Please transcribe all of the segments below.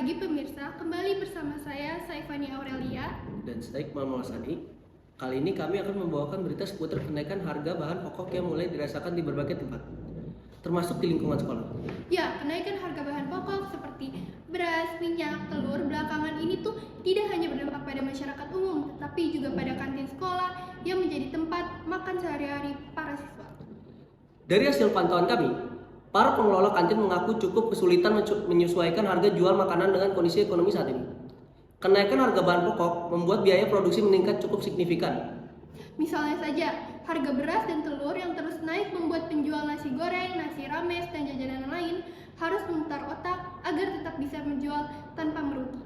pagi pemirsa, kembali bersama saya Saifani Aurelia dan saya Iqbal Maulana. Kali ini kami akan membawakan berita seputar kenaikan harga bahan pokok yang mulai dirasakan di berbagai tempat, termasuk di lingkungan sekolah. Ya, kenaikan harga bahan pokok seperti beras, minyak, telur belakangan ini tuh tidak hanya berdampak pada masyarakat umum, tetapi juga pada kantin sekolah yang menjadi tempat makan sehari-hari para siswa. Dari hasil pantauan kami, para pengelola kantin mengaku cukup kesulitan menyesuaikan harga jual makanan dengan kondisi ekonomi saat ini. Kenaikan harga bahan pokok membuat biaya produksi meningkat cukup signifikan. Misalnya saja, harga beras dan telur yang terus naik membuat penjual nasi goreng, nasi rames, dan jajanan lain harus memutar otak agar tetap bisa menjual tanpa merugi.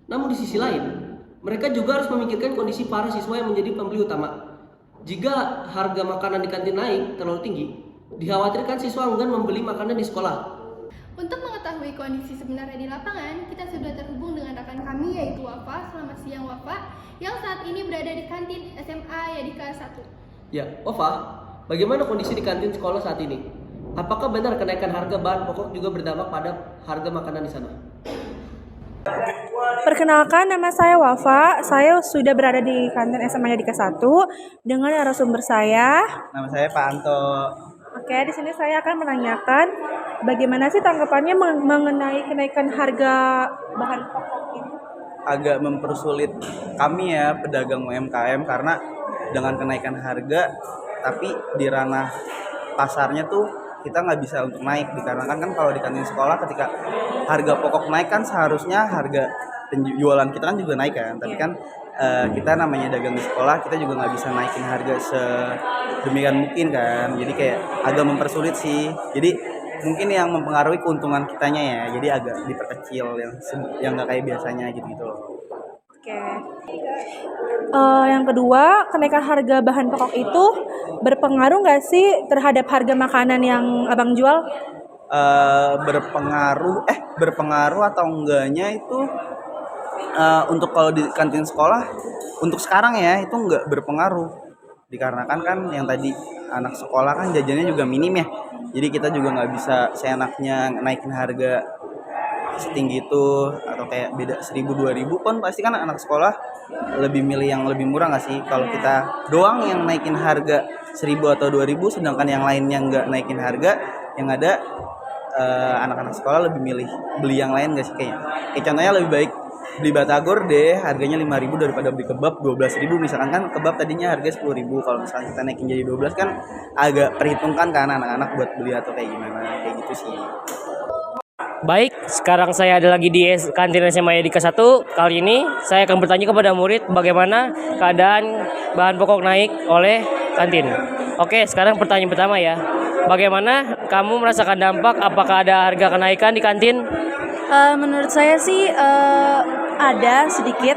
Namun di sisi lain, mereka juga harus memikirkan kondisi para siswa yang menjadi pembeli utama. Jika harga makanan di kantin naik terlalu tinggi, dikhawatirkan siswa enggan membeli makanan di sekolah. Untuk mengetahui kondisi sebenarnya di lapangan, kita sudah terhubung dengan rekan kami yaitu Wafa. Selamat siang Wafa, yang saat ini berada di kantin SMA Yadika 1. Ya, Wafa, bagaimana kondisi di kantin sekolah saat ini? Apakah benar kenaikan harga bahan pokok juga berdampak pada harga makanan di sana? Perkenalkan, nama saya Wafa. Saya sudah berada di kantin SMA Yadika 1 dengan narasumber saya. Nama saya Pak Anto. Oke, di sini saya akan menanyakan bagaimana sih tanggapannya mengenai kenaikan harga bahan pokok ini? Agak mempersulit kami ya pedagang UMKM karena dengan kenaikan harga, tapi di ranah pasarnya tuh kita nggak bisa untuk naik dikarenakan kan kalau di kantin sekolah ketika harga pokok naik kan seharusnya harga penjualan kita kan juga naik kan, tapi kan kita namanya dagang di sekolah kita juga nggak bisa naikin harga sedemikian mungkin kan, jadi kayak agak mempersulit sih. Jadi mungkin yang mempengaruhi keuntungan kitanya ya, jadi agak diperkecil yang nggak kayak biasanya gitu loh. Oke. Yang kedua, kenaikan harga bahan pokok itu berpengaruh nggak sih terhadap harga makanan yang abang jual? Berpengaruh atau enggaknya itu untuk kalau di kantin sekolah untuk sekarang ya itu enggak berpengaruh dikarenakan kan yang tadi anak sekolah kan jajannya juga minim ya, jadi kita juga nggak bisa seenaknya naikin harga setinggi itu atau kayak beda 1.000-2.000 pun pasti kan anak sekolah lebih milih yang lebih murah nggak sih. Kalau kita doang yang naikin harga 1.000 atau 2.000 sedangkan yang lainnya nggak naikin harga, yang ada anak-anak sekolah lebih milih beli yang lain nggak sih kayaknya. Kayak contohnya lebih baik beli batagor deh harganya 5.000 daripada beli kebab 12.000 misalkan, kan kebab tadinya harga 10.000, kalau misalnya kita naikin jadi 12 kan agak perhitungkan kan anak-anak buat beli atau kayak gimana, kayak gitu sih. Baik, sekarang saya ada lagi di kantin SMA Yadika 1. Kali ini saya akan bertanya kepada murid bagaimana keadaan bahan pokok naik oleh kantin. Oke, sekarang pertanyaan pertama ya. Bagaimana kamu merasakan dampak? Apakah ada harga kenaikan di kantin? Menurut saya sih ada sedikit.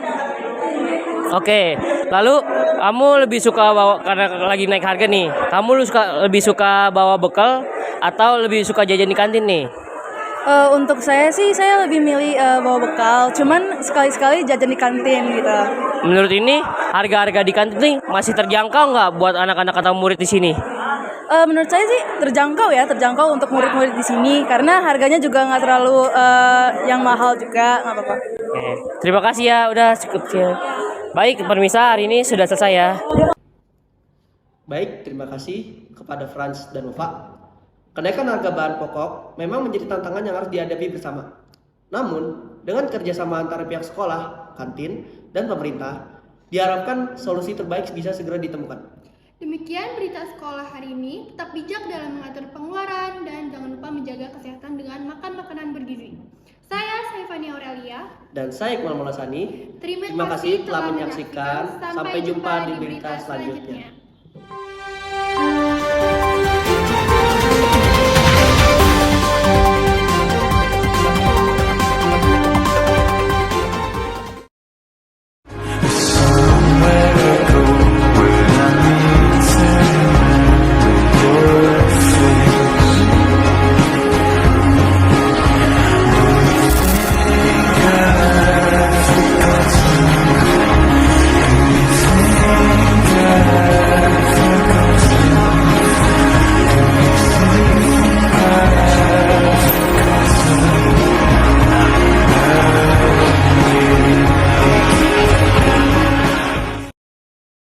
Oke, lalu kamu lebih suka bawa, karena lagi naik harga nih, kamu lebih suka bawa bekal atau lebih suka jajan di kantin nih? Untuk saya sih, saya lebih milih bawa bekal. Cuman sekali-sekali jajan di kantin gitu. Menurut ini harga-harga di kantin nih masih terjangkau nggak buat anak-anak atau murid di sini? Menurut saya sih terjangkau untuk murid-murid di sini karena harganya juga nggak terlalu yang mahal juga, nggak apa-apa. Oke, terima kasih ya, udah cukup ya. Baik, pemirsa, hari ini sudah selesai ya. Baik, terima kasih kepada Franz dan Wafa. Kenaikan harga bahan pokok memang menjadi tantangan yang harus dihadapi bersama. Namun, dengan kerjasama antara pihak sekolah, kantin, dan pemerintah, diharapkan solusi terbaik bisa segera ditemukan. Demikian berita sekolah hari ini. Tetap bijak dalam mengatur pengeluaran dan jangan lupa menjaga kesehatan dengan makan makanan bergizi. Saya Saifani Aurelia. Dan saya Iqbal Maulana. Terima kasih telah menyaksikan. Sampai jumpa di berita selanjutnya.